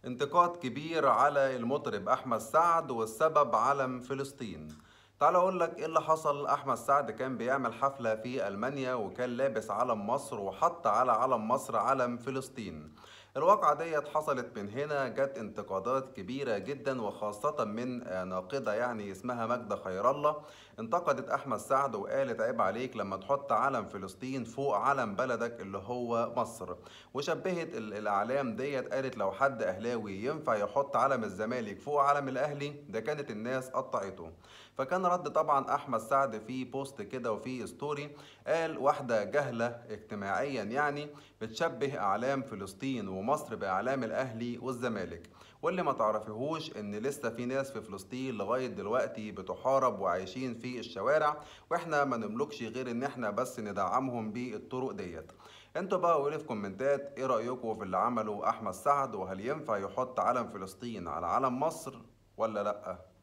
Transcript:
انتقاد كبير على المطرب أحمد سعد والسبب علم فلسطين. تعال أقول لك إيه اللي حصل. أحمد سعد كان بيعمل حفلة في ألمانيا وكان لابس علم مصر وحط على علم مصر علم فلسطين. الواقعة ديت حصلت من هنا جت انتقادات كبيرة جدا وخاصة من ناقدة يعني اسمها ماجدة خير الله. انتقدت أحمد سعد وقالت عيب عليك لما تحط علم فلسطين فوق علم بلدك اللي هو مصر. وشبهت الأعلام ديت، قالت لو حد أهلاوي ينفع يحط علم الزمالك فوق علم الأهلي ده كانت الناس قطعته. فكان رد طبعا أحمد سعد في بوست كده وفي ستوري، قال واحدة جهلة اجتماعيا يعني بتشبه أعلام فلسطين ومصر بأعلام الأهلي والزمالك. واللي ما تعرفيهوش ان لسه في ناس في فلسطين لغاية دلوقتي بتحارب وعايشين في الشوارع، واحنا ما نملكش غير ان احنا بس ندعمهم بالطرق ديت. انتوا بقى قولوا في كومنتات ايه رأيكم في اللي عمله احمد سعد، وهل ينفع يحط علم فلسطين على علم مصر ولا لأ؟